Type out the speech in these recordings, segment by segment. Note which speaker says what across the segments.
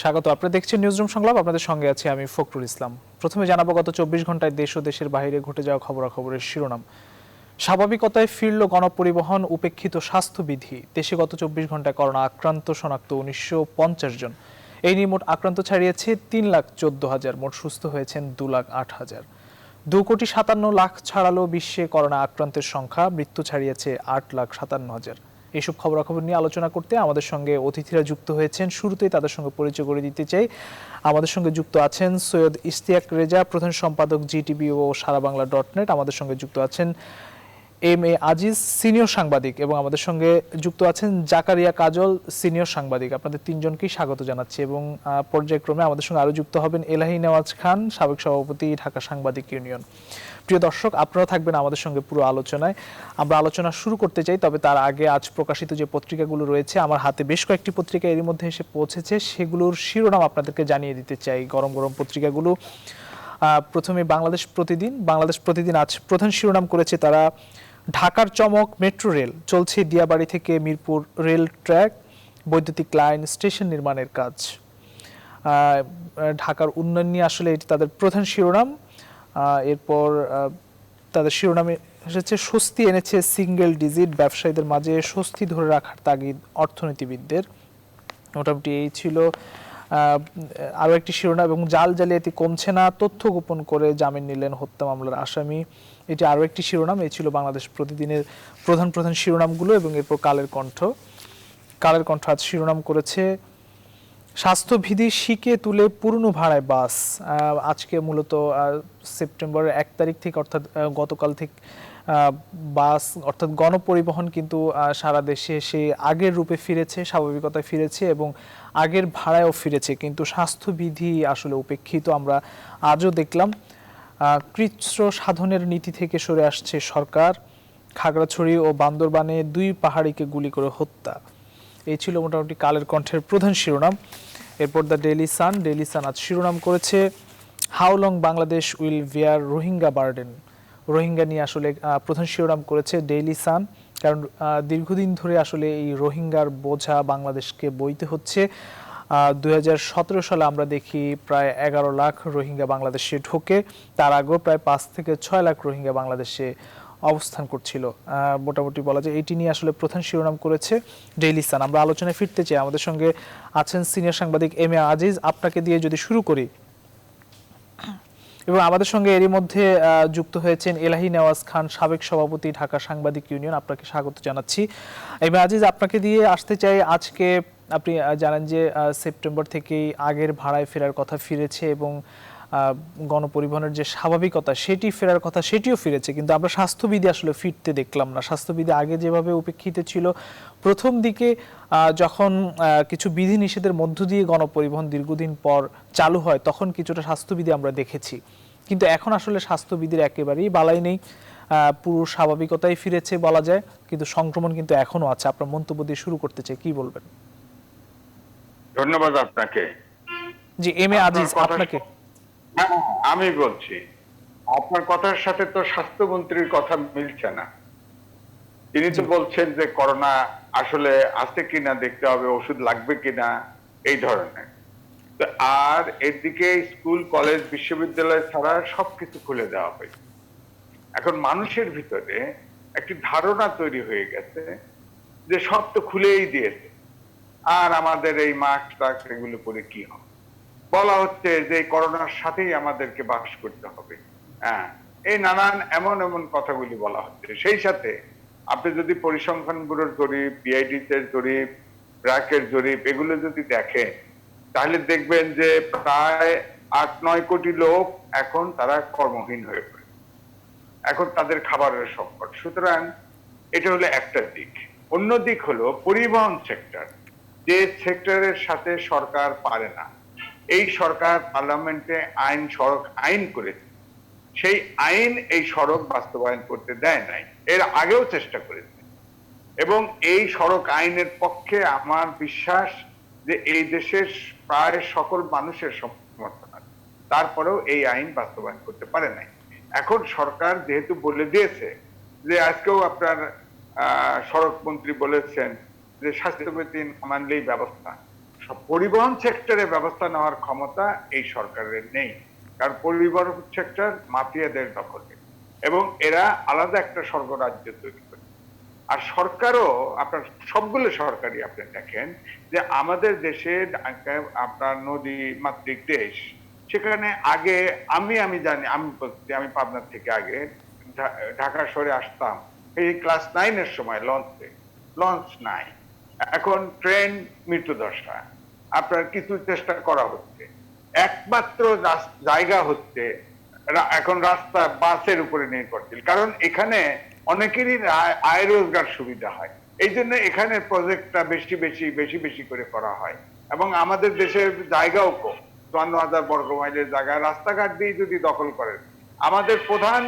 Speaker 1: স্বাগত। আপনারা দেখছেন নিউজরুম সংলাপ, আপনাদের সঙ্গে আছি আমি ফখরুল ইসলাম। প্রথমে জানাবো গত 24 ঘন্টায় দেশ ও দেশের বাইরে ঘটে যাওয়া খবরাখবরের শিরোনাম। স্বাভাবিকতায় ফিরল গণপরিবহন, উপেক্ষিত স্বাস্থ্যবিধি। দেশে গত 24 ঘন্টায় করোনা আক্রান্ত শনাক্ত 1950 জন। এই নিয়ে মোট আক্রান্ত ছাড়িয়েছে 3,14,000, মোট সুস্থ হয়েছেন 2,08,000। 2,57,00,000 ছাড়ালো বিশ্বে করোনা আক্রান্তের সংখ্যা, মৃত্যু ছাড়িয়েছে 8,57,000। এইসব খবরাখবর নিয়ে আলোচনা করতে আমাদের সঙ্গে অতিথিরা যুক্ত হয়েছেন। শুরুতেই তাদের সঙ্গে পরিচয় করে দিতে চাই। আমাদের সঙ্গে যুক্ত আছেন সৈয়দ ইশতিয়াক রেজা, প্রধান সম্পাদক জিটিভি ও সারা বাংলা .net। আমাদের সঙ্গে যুক্ত আছেন এম এ আজিজ, সিনিয়র সাংবাদিক, এবং আমাদের সঙ্গে যুক্ত আছেন জাকারিয়া কাজল, সিনিয়র সাংবাদিক। আপনাদের তিনজনকেই স্বাগত জানাচ্ছি। এবং পর্যায়ক্রমে আমাদের সঙ্গে আরো যুক্ত হবেন এলাহি নেওয়াজ খান, সাবেক সভাপতি, ঢাকা সাংবাদিক ইউনিয়ন। প্রিয় দর্শক, আপনারা থাকবেন আমাদের সঙ্গে পুরো আলোচনায়। আমরা আলোচনা শুরু করতে চাই, তবে তার আগে আজ প্রকাশিত যে পত্রিকাগুলো রয়েছে, আমার হাতে বেশ কয়েকটি পত্রিকা এরই মধ্যে এসে পৌঁছেছে, সেগুলোর শিরোনাম আপনাদেরকে জানিয়ে দিতে চাই। গরম গরম পত্রিকাগুলো। প্রথমে বাংলাদেশ প্রতিদিন। বাংলাদেশ প্রতিদিন আজ প্রধান শিরোনাম করেছে তারা, ঢাকার চমক মেট্রো রেল, চলছে দিয়াবাড়ি থেকে মিরপুর রেল ট্র্যাক, বৈদ্যুতিক লাইন, স্টেশন নির্মাণের কাজ। ঢাকার উন্নয়ন নিয়ে আসলে এটি তাদের প্রধান শিরোনাম। এরপর তাদের শিরোনামে এসেছে, স্বস্তি এনেছে সিঙ্গেল ডিজিট, ব্যবসায়ীদের মাঝে স্বস্তি ধরে রাখার তাগিদ অর্থনীতিবিদদের। মোটামুটি এই ছিল। আরও একটি শিরোনাম, এবং জাল জালিয়াতি কমছে না, তথ্য গোপন করে জামিন নিলেন হত্যা মামলার আসামি। এটি আরও একটি শিরোনাম। এই ছিল বাংলাদেশ প্রতিদিনের প্রধান প্রধান শিরোনামগুলো। এবং এরপর কালের কণ্ঠ। কালের কণ্ঠ আজ শিরোনাম করেছে, স্বাস্থ্যবিধি শিখে তুলে পুরনো ভাড়ায় বাস। আজকে মূলত সেপ্টেম্বরের 1 তারিখ থেকে, অর্থাৎ গতকাল থেকে বাস অর্থাৎ গণপরিবহন কিন্তু সারা দেশে সে আগের রূপে ফিরেছে, স্বাভাবিকতায় ফিরেছে এবং আগের ভাড়ায়ও ফিরেছে। কিন্তু স্বাস্থ্যবিধি আসলে উপেক্ষিত আমরা আজও দেখলাম। কৃচ্ছ সাধনের নীতি থেকে সরে আসছে সরকার। খাগড়াছড়ি ও বান্দরবানে 2 পাহাড়িকে গুলি করে হত্যা। এই ছিল মোটামুটি কালের কণ্ঠের প্রধান শিরোনাম। এরপর the Daily Sun. Daily Sun আজ শিরোনাম করেছে, how long Bangladesh will bear Rohingya burden. Rohingya নিয়ে আসলে প্রধান শিরোনাম করেছে ডেইলি সান, কারণ দীর্ঘদিন ধরে আসলে এই রোহিঙ্গার বোঝা বাংলাদেশকে বইতে হচ্ছে। 2017 সালে আমরা দেখি প্রায় 11 লাখ রোহিঙ্গা বাংলাদেশে ঢোকে। তার আগেও প্রায় 5 থেকে 6 লাখ রোহিঙ্গা বাংলাদেশে অবস্থান করছিল। মোটামুটি বলা যায় এটি নিয়ে আসলে প্রধান শিরোনাম করেছে ডেইলি সান। আমরা আলোচনায় ফিরতে চাই। আমাদের সঙ্গে আছেন সিনিয়র সাংবাদিক এম এ আজিজ। আপনাকে দিয়ে যদি শুরু করি, এবং আমাদের সঙ্গে এরই মধ্যে যুক্ত হয়েছেন এলাহি নেওয়াজ খান, সাবেক সভাপতি, ঢাকা সাংবাদিক ইউনিয়ন। আপনাকে স্বাগত জানাচ্ছি। এম এ আজিজ, আপনাকে দিয়ে আসতে চাই। আজকে আপনি জানেন যে সেপ্টেম্বর থেকেই আগের ভাড়ায় ফেরার কথা ফিরেছে, এবং গণপরিবহনের যে স্বাভাবিকতা সেটি ফেরার কথা সেটিও ফিরেছে। কিন্তু আমরা স্বাস্থ্যবিধি আসলে ফিরতে দেখলাম না। স্বাস্থ্যবিধি আগে যেভাবে উপেক্ষিত ছিল, প্রথম দিকে যখন কিছু বিধিনিষেধের মধ্য দিয়ে গণপরিবহন দীর্ঘদিন পর চালু হয়, তখন কিছুটা স্বাস্থ্যবিধি আমরা দেখেছি। কিন্তু এখন আসলে স্বাস্থ্যবিধির একেবারেই বালাই নেই। পুরো স্বাভাবিকতাই ফিরেছে বলা যায়, কিন্তু সংক্রমণ কিন্তু এখনো আছে। আপনার মন্তব্য দিয়ে শুরু করতে চাই, কি বলবেন?
Speaker 2: ধন্যবাদ আপনাকে।
Speaker 1: জি, এম এ আজিজ, আপনাকে।
Speaker 2: আমি বলছি, আপনার কথার সাথে তো স্বাস্থ্যমন্ত্রীর কথা মিলছে না। তিনি তো বলছেন যে করোনা আসলে আছে কিনা দেখতে হবে, ওষুধ লাগবে কিনা, এই ধরনের। আর এদিকে স্কুল, কলেজ, বিশ্ববিদ্যালয় ছাড়া সবকিছু খুলে দেওয়া হয়েছে। এখন মানুষের ভিতরে একটি ধারণা তৈরি হয়ে গেছে যে সব তো খুলেই দিয়েছে, আর আমাদের এই মাস্ক টাস্ক এগুলো পরে কি হবে। বলা হচ্ছে যে করোনার সাথেই আমাদেরকে বাস করতে হবে। হ্যাঁ, এই নানান এমন এমন কথাগুলি বলা হচ্ছে। সেই সাথে আপনি যদি পরিসংখ্যান ব্যুরোর জরিপ, বিআইডিস এর জরিপ, ব্র্যাকের জরিপ এগুলো যদি দেখেন, তাহলে দেখবেন যে প্রায় 8-9 কোটি লোক এখন তারা কর্মহীন হয়ে পড়ে, এখন তাদের খাবারের সংকট। সুতরাং এটা হলো একটা দিক। অন্য দিক হলো পরিবহন সেক্টর, যে সেক্টরের সাথে সরকার পারে না। এই সরকার পার্লামেন্টে আইন, সড়ক আইন করেছে, সেই আইন এই সড়ক বাস্তবায়ন করতে দেয় নাই। এর আগেও চেষ্টা করেছে, এবং এই সড়ক আইনের পক্ষে আমার বিশ্বাস যে এই দেশের প্রায় সকল মানুষের সমর্থন আছে। তারপরেও এই আইন বাস্তবায়ন করতে পারে নাই। এখন সরকার যেহেতু বলে দিয়েছে, যে আজকেও আপনার সড়ক মন্ত্রী বলেছেন যে স্বাস্থ্যবিধি না মানলেই ব্যবস্থা। সব পরিবহন সেক্টরে ব্যবস্থা নেওয়ার ক্ষমতা এই সরকারের নেই, কারণ পরিবহন সেক্টর মাফিয়াদের দখলে এবং এরা আলাদা একটা স্বর্গরাজ্য তৈরি করে। আর সরকারও আপনার সবগুলো সরকারি আপনি দেখেন যে আমাদের দেশে আপনার নদী মাতৃক দেশ, সেখানে আগে আমি জানি, আমি বলছি, আমি পাবনার থেকে আগে ঢাকা শহরে আসতাম এই ক্লাস 9 সময় লঞ্চ নাই, এখন ট্রেন মৃত্যুদশা, আপনার কিছু চেষ্টা করা হচ্ছে, একমাত্র জায়গা হচ্ছে এখন রাস্তা বাসের উপরে নির্ভরশীল, কারণ এখানে অনেকেরই আয় রোজগার সুবিধা হয়, এই জন্য এখানে প্রজেক্টটা বেশি বেশি করে করা হয়। এবং আমাদের দেশের জায়গাও কম, 54,000 বর্গ মাইলের জায়গা রাস্তাঘাট দিয়ে যদি দখল করেন, আমাদের প্রধান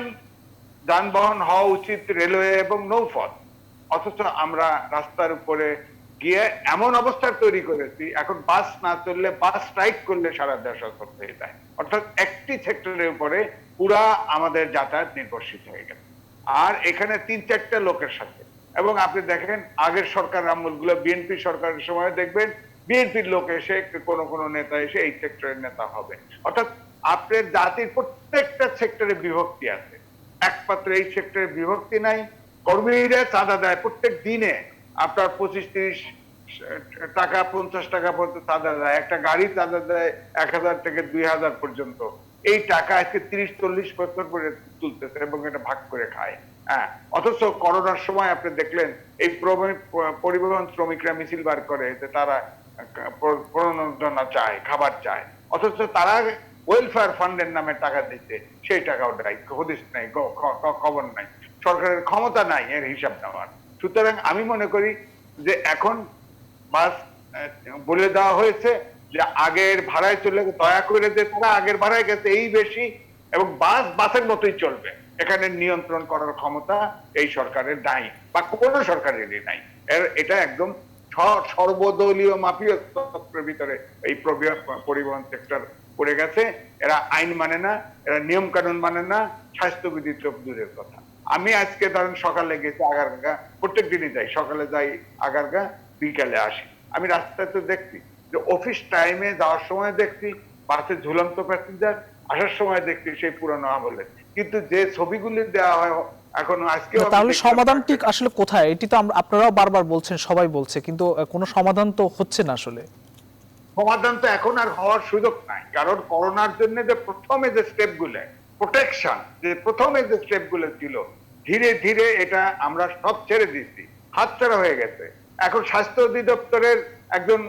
Speaker 2: যানবাহন হওয়া উচিত রেলওয়ে এবং নৌপথ, অথচ আমরা রাস্তার উপরে গিয়ে এমন অবস্থা তৈরি করেছি এখন বাস না চললে, বাস স্ট্রাইক করলে সারা দেশ অসুস্থ হয়ে যায়, অর্থাৎ একটি সেক্টরের উপরে পুরা আমাদের যাতায়াত নির্ভরশীল হয়ে গেছে। আর এখানে 3-4টা লোকের সাথে, এবং আপনি দেখেন আগের সরকার আমলগুলো, বিএনপি সরকারের সময় দেখবেন বিএনপির লোক এসে কোন নেতা এসে এই সেক্টরের নেতা হবে, অর্থাৎ আপনার জাতির প্রত্যেকটা সেক্টরে বিভক্তি আছে, একমাত্র এই সেক্টরে বিভক্তি নাই। কর্মীরা চাঁদা দেয় প্রত্যেক দিনে, আপনার 25-30 টাকা 50 টাকা পর্যন্ত চাঁদা দেয়, একটা গাড়ি চাঁদা দেয় 1000 থেকে 2000 পর্যন্ত, এই টাকা আজকে 30-40 বছর পরে তুলতেছে এবং এটা ভাগ করে খায়। হ্যাঁ, অথচ করোনার সময় আপনি দেখলেন এই পরিবহন শ্রমিকরা মিছিল বার করে যে তারা প্রণোদনা চায়, খাবার চায়, অথচ তারা ওয়েলফেয়ার ফান্ডের নামে টাকা দিতে, সেই টাকাও নাই, হদিস নাই, খবর নাই, সরকারের ক্ষমতা নাই এর হিসাব নেওয়ার। সুতরাং আমি মনে করি যে এখন বাস বলে দেওয়া হয়েছে যে আগের ভাড়ায় চলে, দয়া করে যে তারা আগের ভাড়ায় গেছে এই বেশি, এবং বাসের মতোই চলবে, এখানে নিয়ন্ত্রণ করার ক্ষমতা এই সরকারের নাই বা কোন সরকারেরই নাই। এটা একদম সর্বদলীয় মাফিয়া তত্ত্বের ভিতরে এই পরিবহন সেক্টর পড়ে গেছে। এরা আইন মানে না, এরা নিয়ম কানুন মানে না, স্বাস্থ্যবিধি চোখ দূরের কথা। আমি আজকে ধরেন সকালে গেছি আগারগা, প্রত্যেক দিনই যাই, সকালে যাই আগারগা, বিকালে আসি, আমি রাস্তায় তো দেখছি যে অফিস টাইমে যাওয়ার সময় দেখছি বাসে ঝুলন্ত প্যাসেঞ্জার, আসার সময় দেখছি সেই পুরনো আমলে, কিন্তু যে ছবিগুলি দেওয়া হয় এখন আজকে,
Speaker 1: তাহলে সমাধানটি আসলে কোথায়? এটি তো আপনারাও বারবার বলছেন, সবাই বলছে, কিন্তু কোনো সমাধান তো হচ্ছে না আসলে।
Speaker 2: সমাধান তো এখন আর হওয়ার সুযোগ নাই, কারণ করোনার জন্য যে প্রথমে যে স্টেপগুলো প্রোটেকশন, যে প্রথমে যে স্টেপগুলো ছিল, ধীরে ধীরে এটা আমরা সব ছেড়ে দিচ্ছি, হাতছাড়া হয়ে গেছে। এখন স্বাস্থ্য অধিদপ্তরের একজন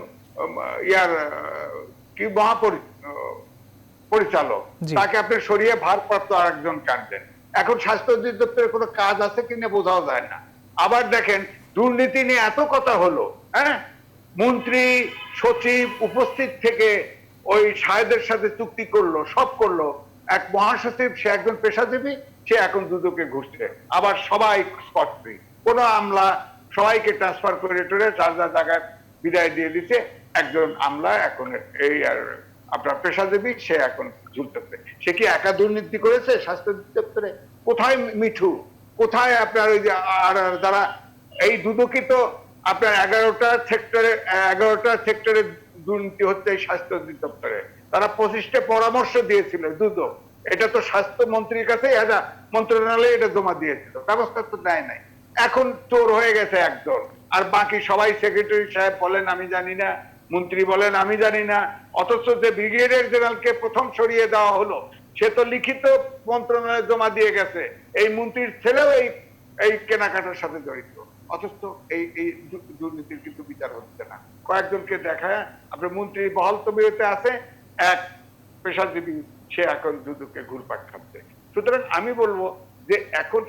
Speaker 2: কি পরিচালক, তাকে আপনি সরিয়ে ভারপ্রাপ্ত আরেকজন কাটবেন, এখন স্বাস্থ্য অধিদপ্তরের কোনো কাজ আছে কিনা বোঝাও যায় না। আবার দেখেন দুর্নীতি নিয়ে এত কথা হলো, হ্যাঁ, মন্ত্রী সচিব উপস্থিত থেকে ওই সাহেদের সাথে চুক্তি করলো, সব করলো, এক মহাসচিব, সে একজন পেশাজীবী, সে এখন দুদকে ঘুরছে, আবার সবাই স্পট ফ্রি, কোনো আমলা সবাইকে ট্রান্সফার করে টোরে যার যার জায়গায় বিদায় দিয়ে দিচ্ছে, একজন আমলা এখন এই আর আপনার পেশাজীবী, সে এখন ঝুলতেছে। সে কি একা দুর্নীতি করেছে স্বাস্থ্য দপ্তরে? কোথায় মিঠু, কোথায় আপনার ওই যে যারা এই দুদকই তো আপনার 11টা সেক্টরে দুর্নীতি হচ্ছে এই স্বাস্থ্য অধিদপ্তরে, তারা 25টা পরামর্শ দিয়েছিল দুদক, এটা তো স্বাস্থ্য মন্ত্রীর কাছে মন্ত্রণালয়ে এটা জমা দিয়েছিল, ব্যবস্থা তো দেয় নাই। এখন চোর হয়ে গেছে একজন, আর বাকি সবাই সেক্রেটারি সাহেব বলেন আমি জানি না, মন্ত্রী বলেন আমি জানি না, অথচ যে ব্রিগেডিয়ার জেনারেলকে প্রথম সরিয়ে দেওয়া হলো, সে তো লিখিত মন্ত্রণালয়ে জমা দিয়ে গেছে এই মন্ত্রীর ছেলেও এই কেনাকাটার সাথে জড়িত, অথচ এই দুর্নীতির কিন্তু বিচার হচ্ছে না। কয়েকজনকে দেখায় আপনার মন্ত্রী বহাল তবিয়তে আছে, এক পেশাজীবী সে এখন দুদকে ঘুরপাক খাচ্ছে। সুতরাং আমি বলবো যে এখন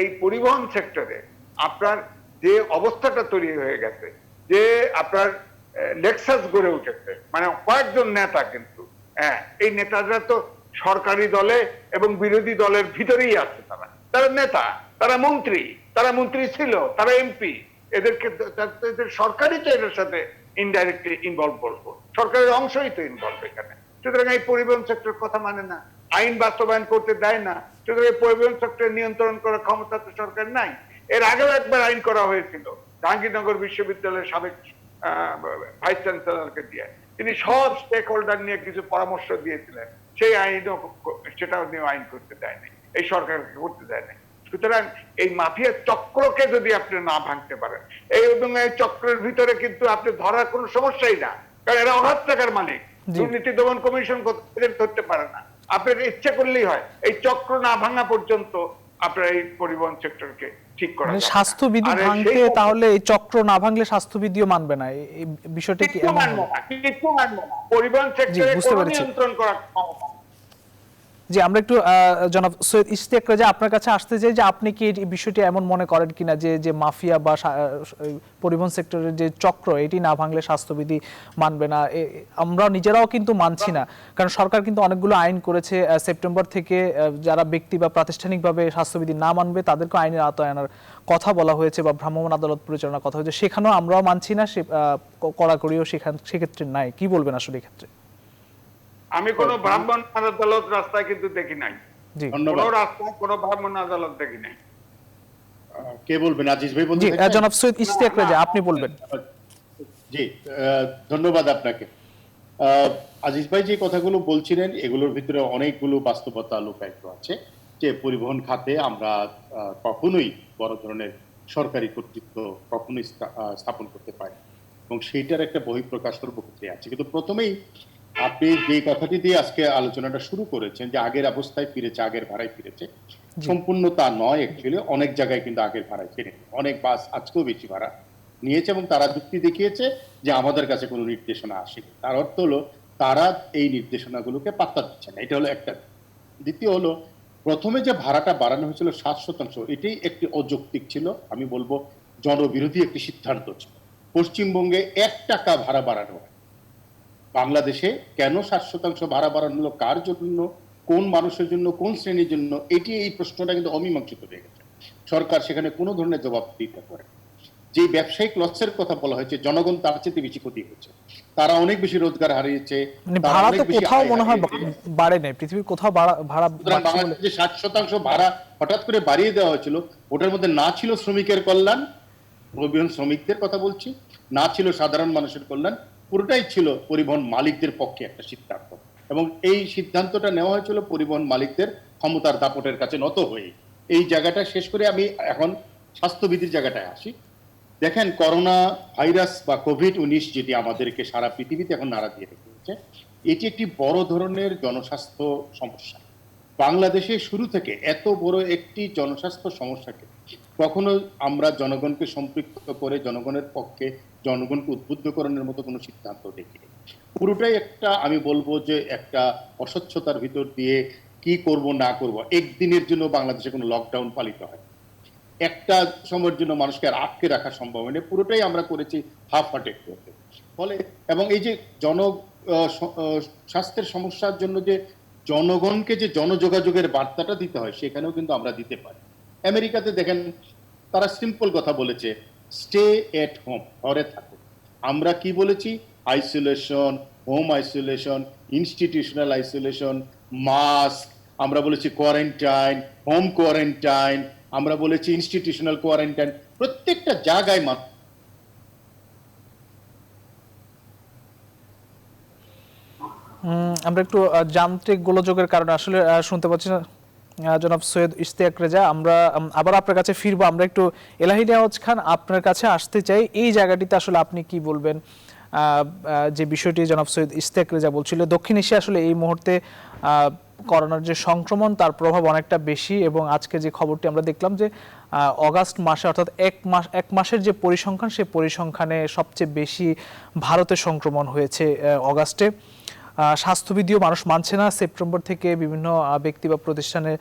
Speaker 2: এই পরিবহন সেক্টরে আপনার যে অবস্থাটা তৈরি হয়ে গেছে, যে আপনার লেক্সাস গড়ে উঠেছে, মানে কয়েকজন নেতা, কিন্তু হ্যাঁ এই নেতারা তো সরকারি দলে এবং বিরোধী দলের ভিতরেই আছে, তারা নেতা, তারা মন্ত্রী ছিল, তারা এমপি, এদেরকে সরকারই তো এদের সাথে ইনডাইরেক্টলি ইনভলভ করবো, সরকারের অংশই তো ইনভলভ এখানে। সুতরাং এই পরিবহন সেক্টর কথা মানে না, আইন বাস্তবায়ন করতে দেয় না, সুতরাং এই পরিবহন সেক্টর নিয়ন্ত্রণ করার ক্ষমতা তো সরকার নাই। এর আগেও একবার আইন করা হয়েছিল, জাহাঙ্গীরনগর বিশ্ববিদ্যালয়ের সাবেক ভাইস চ্যান্সেলরকে দিয়ে। তিনি সব স্টেক হোল্ডার নিয়ে কিছু পরামর্শ দিয়েছিলেন, সেই আইনও সেটাও নিয়ে আইন করতে দেয়নি, এই সরকারকে করতে দেয়নি। সুতরাং এই মাফিয়া চক্রকে যদি আপনি না ভাঙতে পারেন, এবং এই চক্রের ভিতরে কিন্তু আপনি ধরার কোনো সমস্যাই না, কারণ এরা অগাধ টাকার মালিক। দুর্নীতি দমন কমিশন ধরতে পারে না, আপনার ইচ্ছে করলেই হয়। এই চক্র না ভাঙা পর্যন্ত আপনার এই পরিবহন সেক্টরকে ঠিক করা যাবে না।
Speaker 1: স্বাস্থ্যবিধি ভাঙতে তাহলে এই চক্র না ভাঙলে স্বাস্থ্যবিধিও মানবে না, এই বিষয়টা কি এমন?
Speaker 2: কিছু মানবো না, পরিবহন সেক্টরে কোনো নিয়ন্ত্রণ করার ক্ষমতা।
Speaker 1: জি, আমরা একটু জনাব সৈয়দ ইশতিয়াক রেজা আপনার কাছে আসতে চাই যে আপনি কি এই বিষয়টি এমন মনে করেন কিনা যে মাফিয়া বা পরিবহন সেক্টরের যে চক্র এটি না ভাঙলে স্বাস্থ্যবিধি মানবে না? আমরা নিজেরাও কিন্তু মানছি না, কারণ সরকার কিন্তু অনেকগুলো আইন করেছে। সেপ্টেম্বর থেকে যারা ব্যক্তি বা প্রাতিষ্ঠানিকভাবে স্বাস্থ্যবিধি না মানবে তাদেরকে আইনের আওতায় আনার কথা বলা হয়েছে বা ভ্রাম্যমাণ আদালত পরিচালনার কথা হয়েছে, সেখানেও আমরাও মানছি না, কড়াকড়িও সেক্ষেত্রে নাই। কি বলবেন আসলে এক্ষেত্রে?
Speaker 2: আমি কোন ব্রাহ্মণ আদালত রাস্তায় কিন্তু দেখি নাই, কোন রাস্তায় কোন ব্রাহ্মণ আদালত দেখি নাই।
Speaker 3: কে বলবেন? আজিজ ভাই বলবেন?
Speaker 1: জি, জনাব সৈয়দ ইশতিয়াক রেজা আপনি বলবেন।
Speaker 3: জি, ধন্যবাদ আপনাকে। আজিজ ভাই যে কথাগুলো বলছিলেন এগুলোর ভিতরে অনেকগুলো বাস্তবতা লুকায়িত আছে, যে পরিবহন খাতে আমরা কখনোই বড় ধরনের সরকারি কর্তৃত্ব কখনোই স্থাপন করতে পারি, এবং সেইটার একটা বহিঃপ্রকাশ সর্বক্ষেত্রে আছে। কিন্তু প্রথমেই আপনি যে কথাটি দিয়ে আজকে আলোচনাটা শুরু করেছেন যে আগের অবস্থায় ফিরেছে, আগের ভাড়ায় ফিরেছে, সম্পূর্ণ তা নয়। অ্যাকচুয়ালি অনেক জায়গায় কিন্তু আগের ভাড়ায় ফিরে, অনেক বাস আজকেও বেশি ভাড়া নিয়েছে, এবং তারা যুক্তি দেখিয়েছে যে আমাদের কাছে কোনো নির্দেশনা আসেনি। তার অর্থ হলো তারা এই নির্দেশনাগুলোকে পাত্তা দিচ্ছে না, এটা হলো একটা। দ্বিতীয় হলো, প্রথমে যে ভাড়াটা বাড়ানো হয়েছিল 7%, এটাই একটি অযৌক্তিক ছিল, আমি বলবো জনবিরোধী একটি সিদ্ধান্ত ছিল। পশ্চিমবঙ্গে 1 টাকা ভাড়া বাড়ানো হয়, বাংলাদেশে কেন 7% ভাড়া বাড়ানো হলো, কার জন্য, কোন মানুষের জন্য, কোন শ্রেণীর জন্য, এটি এই প্রশ্নটা কিন্তু অমীমাংসিত হয়ে গেছে। সরকার সেখানে কোনো ধরনের জবাব দিতে পারে। যে ব্যবসায়িক লসের কথা বলা হয়েছে, জনগণ তার চেয়ে বেশি ক্ষতি হচ্ছে, তারা অনেক বেশি রোজগার হারিয়েছে।
Speaker 1: ভাড়া তো কোথাও মনে হয় বাড়ে নাই, পৃথিবীর কোথাও ভাড়া
Speaker 3: বাংলাদেশে 60% ভাড়া হঠাৎ করে বাড়িয়ে দেওয়া হয়েছিল, ওটার মধ্যে না ছিল শ্রমিকের কল্যাণ, পরিবহন শ্রমিকদের কথা বলছি, না ছিল সাধারণ মানুষের কল্যাণ, পুরোটাই ছিল পরিবহন মালিকদের পক্ষে একটা সিদ্ধান্ত। এবং এই সিদ্ধান্তটা নেওয়া হয়েছিল পরিবহন মালিকদের ক্ষমতার দাপটের কাছে নত হয়ে। এই জায়গাটা শেষ করে আমি এখন স্বাস্থ্যবিধির জায়গাটায় আসি। দেখেন, করোনা ভাইরাস বা কোভিড-19 যেটি আমাদেরকে সারা পৃথিবীতে এখন নাড়া দিয়ে রেখেছে, এটি একটি বড় ধরনের জনস্বাস্থ্য সমস্যা। বাংলাদেশে শুরু থেকে এত বড় একটি জনস্বাস্থ্য সমস্যাকে কখনো আমরা জনগণকে সম্পৃক্ত করে জনগণের পক্ষে জনগণকে উদ্বুদ্ধকরণের মতো কোনো সিদ্ধান্ত দেখিনি। পুরোটাই একটা, আমি বলবো যে একটা অস্বচ্ছতার ভিতর দিয়ে কি করব না করব। একদিনের জন্য বাংলাদেশে কোনো লকডাউন পালিত হয়, একটা সময়ের জন্য মানুষকে আর আটকে রাখা সম্ভব হয়নি, পুরোটাই আমরা করেছি হাফ হার্টেড করতে। ফলে এবং এই যে স্বাস্থ্যের সমস্যার জন্য যে জনগণকে যে জনযোগাযোগের বার্তাটা দিতে হয়, সেখানেও কিন্তু আমরা দিতে পারি। আমেরিকাতে দেখেন, তারা সিম্পল কথা বলেছে, স্টে এট হোম, ঘরে থাকো। আমরা কি বলেছি? Isolation, home isolation, institutional isolation, mask, আমরা বলেছি কোয়ারেন্টাইন, হোম কোয়ারেন্টাইন, আমরা বলেছি ইনস্টিটিউশনাল কোয়ারেন্টাইন। প্রত্যেকটা জায়গায়
Speaker 1: আমরা একটু যান্ত্রিক গোলযোগের কারণে আসলে শুনতে পাচ্ছি না জনাব সৈয়দ ইশতিয়াক রেজা। আমরা আবার আপনার কাছে ফিরবো। আমরা একটু এলাহি নেওয়াজ খান আপনার কাছে আসতে চাই। এই জায়গাটিতে আসলে আপনি কি বলবেন? যে বিষয়টি জনাব সৈয়দ ইশতিয়াক রেজা বলছিল, দক্ষিণ এশিয়া আসলে এই মুহূর্তে করোনার যে সংক্রমণ তার প্রভাব অনেকটা বেশি, এবং আজকে যে খবরটি আমরা দেখলাম যে অগাস্ট মাসে, অর্থাৎ এক মাসের যে পরিসংখ্যান, সেই পরিসংখ্যানে সবচেয়ে বেশি ভারতে সংক্রমণ হয়েছে অগাস্টে। স্বাস্থ্যবিধিও মানুষ মানছে না। সেপ্টেম্বর থেকে বিভিন্ন ব্যক্তি বা প্রতিষ্ঠানের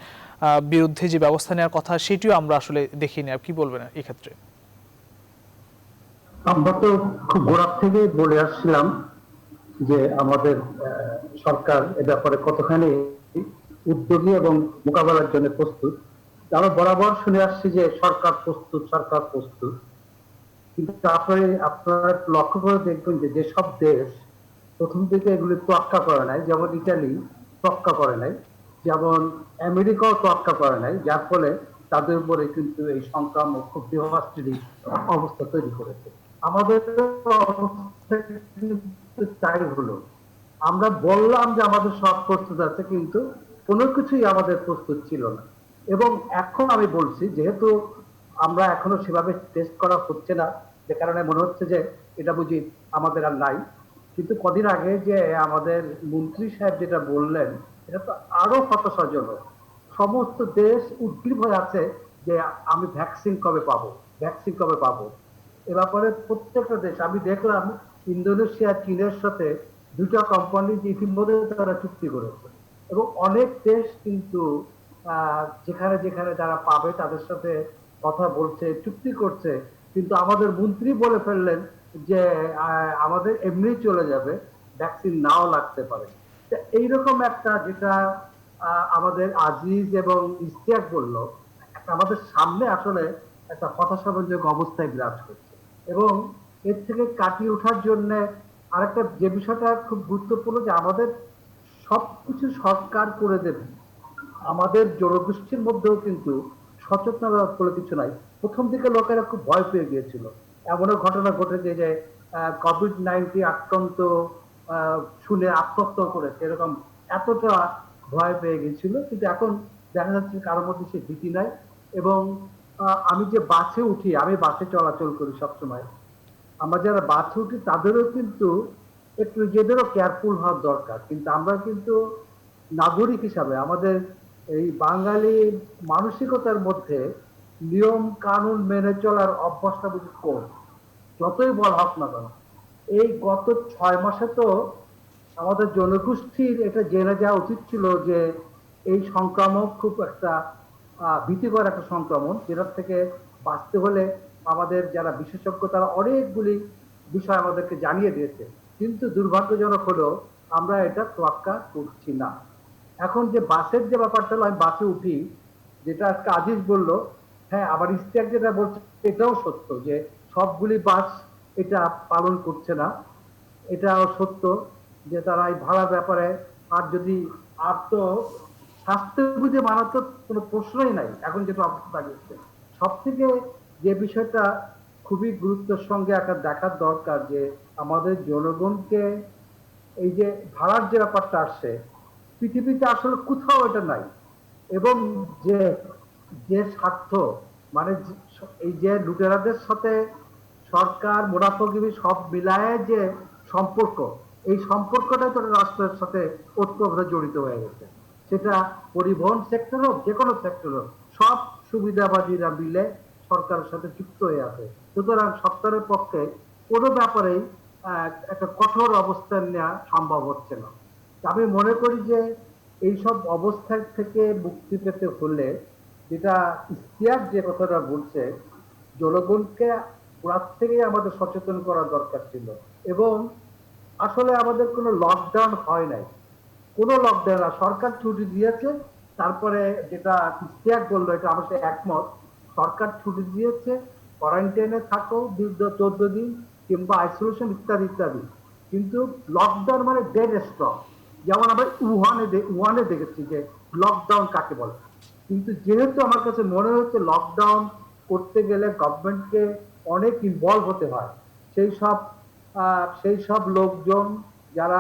Speaker 1: বিরুদ্ধে যে ব্যবস্থা নেওয়ার কথা, সেটিও আমরা আসলে দেখিনি। আর কি বলবেন এই ক্ষেত্রে?
Speaker 4: আমরা তো খুব গোড়ার থেকে বলে আসছিলাম যে আমাদের সরকার এ ব্যাপারে কতখানি উদ্যোগী এবং মোকাবেলার জন্য প্রস্তুত। আমরা বরাবর শুনে আসছি যে সরকার প্রস্তুত, সরকার প্রস্তুত। কিন্তু আপনারা লক্ষ্য করে দেখবেন যে যেসব দেশ প্রথম থেকে এগুলি তোয়াক্কা করে নাই, যেমন ইটালি তোয়াক্কা করে নাই, যেমন আমেরিকাও তোয়াক্কা করে নাই, যার ফলে তাদের উপরে কিন্তু এই সংক্রামক খুব ডিভাস্টেটিং অবস্থা তৈরি করেছে। আমাদের অবস্থা কিন্তু তাই হলো। আমরা বললাম যে আমাদের সব প্রস্তুত আছে, কিন্তু কোনো কিছুই আমাদের প্রস্তুত ছিল না। এবং এখন আমি বলছি, যেহেতু আমরা এখনো সেভাবে টেস্ট করা হচ্ছে না, যে কারণে মনে হচ্ছে যে এটা বুঝি আমাদের আর নাই। কিন্তু কদিন আগে যে আমাদের মন্ত্রী সাহেব যেটা বললেন, এটা তো আরো হতাশাজনক। সমস্ত দেশ উদ্গ্রীব হয়ে আছে যে আমি ভ্যাকসিন কবে পাবো, ভ্যাকসিন কবে পাবো। এ ব্যাপারে প্রত্যেকটা দেশ, আমি দেখলাম ইন্দোনেশিয়া চীনের সাথে দুটা কোম্পানি যে ইতিমধ্যে তারা চুক্তি করেছে, এবং অনেক দেশ কিন্তু যেখানে যেখানে যারা পাবে তাদের সাথে কথা বলছে, চুক্তি করছে। কিন্তু আমাদের মন্ত্রী বলে ফেললেন যে আমাদের এমনি চলে যাবে, ভ্যাকসিন নাও লাগতে পারে। এইরকম একটা, যেটা আমাদের আজিজ এবং ইশতিয়াক বলল, আমাদের সামনে আসলে একটা হতাশাব্যঞ্জক অবস্থায় বিরাজ করছে। এবং এর থেকে কাটিয়ে ওঠার জন্য আরেকটা যে বিষয়টা খুব গুরুত্বপূর্ণ, যে আমাদের সবকিছু সরকার করে দেবে, আমাদের জনগোষ্ঠীর মধ্যেও কিন্তু সচেতনতা বলে কিছু নাই। প্রথম দিকে লোকেরা খুব ভয় পেয়ে গিয়েছিল। এমনও ঘটনা ঘটেছে যে কোভিড-19 আক্রান্ত শুনে আত্মহত্যা করেছে, এরকম এতটা ভয় পেয়ে গেছিল। কিন্তু এখন দেখা যাচ্ছে কারোর মধ্যে সে ভীতি নাই। এবং আমি যে বাসে উঠি, আমি বাসে চলাচল করি সবসময়, আমরা যারা বাসে উঠি তাদেরও কিন্তু একটু নিজেদেরও কেয়ারফুল হওয়ার দরকার। কিন্তু আমরা কিন্তু নাগরিক হিসাবে আমাদের এই বাঙালি মানসিকতার মধ্যে নিয়ম কানুন মেনে চলার অভ্যাসটা বুঝি কম, যতই বলা হোক না কেন। এই গত 6 মাসে তো আমাদের জনগোষ্ঠীর এটা জেনে যাওয়া উচিত ছিল যে এই সংক্রামক খুব একটা ভীতিকর একটা সংক্রমণ, যেটার থেকে বাঁচতে হলে আমাদের যারা বিশেষজ্ঞ তারা অনেকগুলি বিষয় আমাদেরকে জানিয়ে দিয়েছে। কিন্তু দুর্ভাগ্যজনক হলো আমরা এটা তোয়াক্কা করছি না। এখন যে বাসের যে ব্যাপারটা হলো, আমি বাসে উঠি, যেটা আজকে আজিজ বলল, হ্যাঁ, আবার ইশতিয়াক যেটা বলছে এটাও সত্য যে সবগুলি বাস এটা পালন করছে না। এটাও সত্য যে তারা এই ভাড়ার ব্যাপারে, আর যদি আর তো স্বাস্থ্য বুঝে মানার তো কোনো প্রশ্নই নাই এখন যেটা অবস্থা দাঁড়িয়েছে। সব থেকে যে বিষয়টা খুবই গুরুত্বের সঙ্গে একটা দেখার দরকার, যে আমাদের জনগণকে এই যে ভাড়ার যে ব্যাপারটা আসছে, পৃথিবীতে আসলে কোথাও এটা নাই। এবং যে যে স্বার্থ, মানে এই যে লুটেরাদের সাথে সরকার মুনাফাখোরি সব মিলায় যে সম্পর্ক, এই সম্পর্কটাই তো রাষ্ট্রের সাথে ওতপ্রোতভাবে জড়িত হয়ে গেছে। সেটা পরিবহন সেক্টর হোক, যে কোনো সেক্টর হোক, সব সুবিধাবাদীরা মিলে সরকারের সাথে যুক্ত হয়ে আছে। সুতরাং সরকারের পক্ষে কোনো ব্যাপারেই একটা কঠোর অবস্থান নেওয়া সম্ভব হচ্ছে না। আমি মনে করি যে এইসব অবস্থা থেকে মুক্তি পেতে হলে, যেটা ইশতিয়াক যে কথাটা বলছে, জনগণকে গোড়ার থেকেই আমাদের সচেতন করা দরকার ছিল। এবং আসলে আমাদের কোনো লকডাউন হয় নাই, কোনো লকডাউন না, সরকার ছুটি দিয়েছে। তারপরে যেটা ইশতিয়াক বললো, এটা আমার সাথে একমত, সরকার ছুটি দিয়েছে, কোয়ারেন্টাইনে থাকো 14 দিন, কিংবা আইসোলেশন ইত্যাদি ইত্যাদি। কিন্তু লকডাউন মানে ডেড স্টপ, যেমন আমরা উহানে দেখেছি যে লকডাউন কাকে বলে। কিন্তু যেহেতু আমার কাছে মনে হচ্ছে লকডাউন করতে গেলে গভর্নমেন্টকে অনেক ইনভলভ হতে হয়, সেই সব সেই সব লোকজন যারা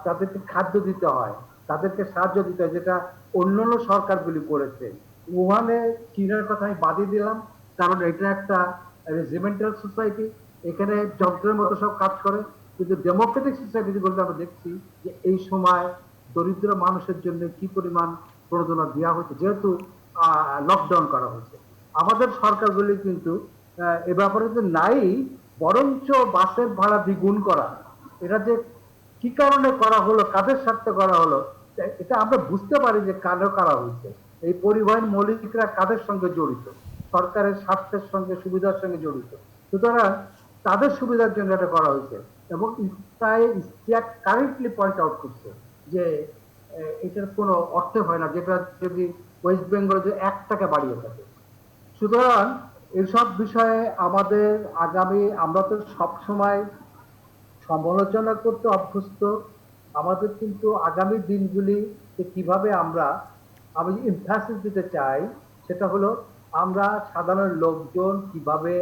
Speaker 4: তাদেরকে খাদ্য দিতে হয়, তাদেরকে সাহায্য দিতে হয়, যেটা অন্যান্য সরকারগুলি করেছে। উহানে চীনের কথা আমি বাদই দিলাম, কারণ এটা একটা রেজিমেন্টাল সোসাইটি, এখানে যন্ত্রের মতো সব কাজ করে। কিন্তু ডেমোক্রেটিক সোসাইটি বলতে আমরা দেখছি যে এই সময় দরিদ্র মানুষের জন্য কি পরিমাণ প্রণোদনা দেওয়া হচ্ছে, যেহেতু লকডাউন করা হয়েছে। আমাদের সরকারগুলি কিন্তু এ ব্যাপারে তো নাই, বরঞ্চ বাসের ভাড়া দ্বিগুণ করা, এটা যে কি কারণে করা হলো, কাদের স্বার্থে করা হলো, এটা আমরা বুঝতে পারি যে কেন করা হয়েছে। এই পরিবহন মৌলিকরা কাদের সঙ্গে জড়িত, সরকারের স্বার্থের সঙ্গে, সুবিধার সঙ্গে জড়িত। সুতরাং তাদের সুবিধার জন্য এটা করা হয়েছে। এবং ইশতিয়াক কারেন্টলি পয়েন্ট আউট করছে যে এটার কোনো অর্থ হয় না যেটা যদি ওয়েস্ট বেঙ্গলে যে 1 টাকা বাড়িয়ে থাকে। সুতরাং এসব বিষয়ে আমাদের আগামী, আমরা তো সবসময় সমালোচনা করতে অভ্যস্ত, আমাদের কিন্তু আগামী দিনগুলি কিভাবে আমরা, আমি এমফাসিস দিতে চাই সেটা হলো আমরা সাধারণ লোকজন কিভাবে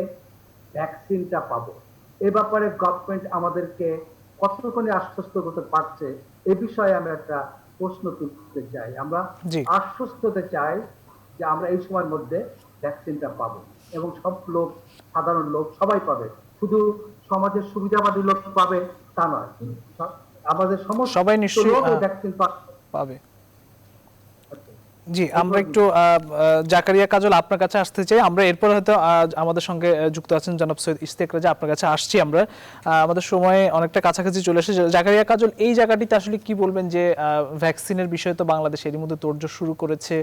Speaker 4: ভ্যাকসিনটা পাবো। এ ব্যাপারে গভর্নমেন্ট আমাদেরকে কতখানি আশ্বস্ত করতে পারছে এ বিষয়ে আমি একটা প্রশ্ন তুলতে চাই। আমরা
Speaker 1: জি।
Speaker 4: আশ্বস্ত হতে চাই যে আমরা এই সময়ের মধ্যে ভ্যাকসিনটা পাবো এবং সব লোক, সাধারণ লোক সবাই পাবে, শুধু সমাজের সুবিধাবাদী লোক পাবে তা নয়, আমাদের সমস্ত
Speaker 1: সবাই নিশ্চয়ই
Speaker 4: লোক এই ভ্যাকসিন
Speaker 1: পাবে। জি, আমরা একটু জাকারিয়া কাজল আপনার কাছে আসতে চাই। আমরা এরপর হয়তো আমাদের সঙ্গে যুক্ত আছেন জনাব সৈয়দ ইশতিয়াক রাজা, আপনার কাছে আসছি আমরা। আমাদের সময় অনেকটা কাছাকাছি চলে এসেছে। জাকারিয়া কাজল, এই জায়গাটিতে আসলে কি বলবেন যে ভ্যাকসিনের বিষয়ে তো বাংলাদেশ এরই মধ্যে তোড়জোড় শুরু করেছে,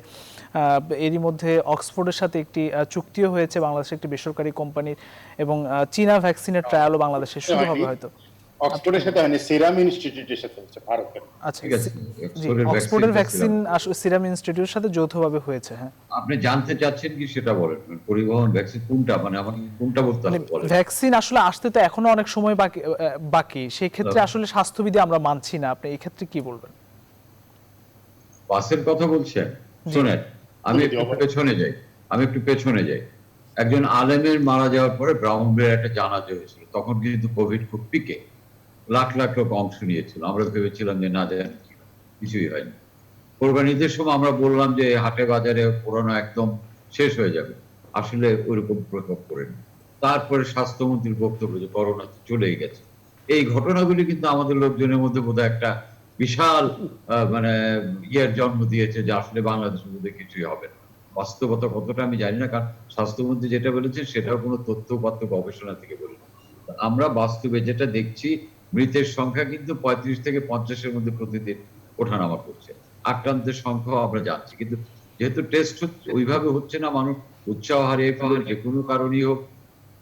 Speaker 1: এরই মধ্যে অক্সফোর্ডের সাথে একটি চুক্তিও হয়েছে বাংলাদেশের একটি বেসরকারি কোম্পানির, এবং চীনা ভ্যাকসিনের ট্রায়ালও বাংলাদেশে শুরু হবে হয়তো।
Speaker 3: অক্সফোর্ডের সাথে হয়নি, সিরাম ইনস্টিটিউটের সাথে হচ্ছে ভারতের।
Speaker 1: আচ্ছা, জি, অক্সফোর্ডের ভ্যাকসিন সিরাম ইনস্টিটিউটের সাথে যৌথভাবে হয়েছে। হ্যাঁ,
Speaker 5: আপনি জানতে চাচ্ছেন কি সেটা বলেন, পরিবহন ভ্যাকসিন কোনটা, মানে আমাকে কোনটা বলতে হবে বলেন।
Speaker 1: ভ্যাকসিন আসলে আসতে তো এখনো অনেক সময় বাকি সেই ক্ষেত্রে আসলে স্বাস্থ্যবিধি আমরা মানছি না, আপনি এই ক্ষেত্রে কি বলবেন?
Speaker 5: বাসের কথা বলছেন, শুনেন আমি একটু পেছনে যাই। একজন আলেমের মারা যাওয়ার পরে ব্রাহ্মণবাড়িয়ায় একটা জানাজা হয়েছিল, তখন কিন্তু কোভিড খুব পিকে, লাখ লাখ লোক অংশ নিয়েছিল। আমরা ভেবেছিলাম যে না যায়, কিছুই হয়নি। কোরবানিদের সময় আমরা বললাম যে হাটে বাজারে করোনা একদম শেষ হয়ে যাবে, আসলে ওইরকম প্রকোপ করেনি। তারপরে স্বাস্থ্যমন্ত্রীর বক্তব্য যে করোনা চলেই গেছে। এই ঘটনাগুলি কিন্তু আমাদের লোকজনের মধ্যে বোধহয় একটা বিশাল মানে ইয়ের জন্ম দিয়েছে যে আসলে বাংলাদেশের মধ্যে কিছুই হবে না। বাস্তবতা কতটা আমি জানি না, কারণ স্বাস্থ্যমন্ত্রী যেটা বলেছেন সেটাও কোনো তথ্যপাত্র গবেষণা থেকে বলি। আমরা বাস্তবে যেটা দেখছি, মৃতের সংখ্যা কিন্তু 35 থেকে 50-এর মধ্যে প্রতিদিন ওঠানামা করছে। আক্রান্তের সংখ্যাও আমরা জানছি, কিন্তু যেহেতু টেস্ট ওইভাবে হচ্ছে না, মানুষ উৎসাহ হারিয়ে ফেলে, যে কোনো কারণেই হোক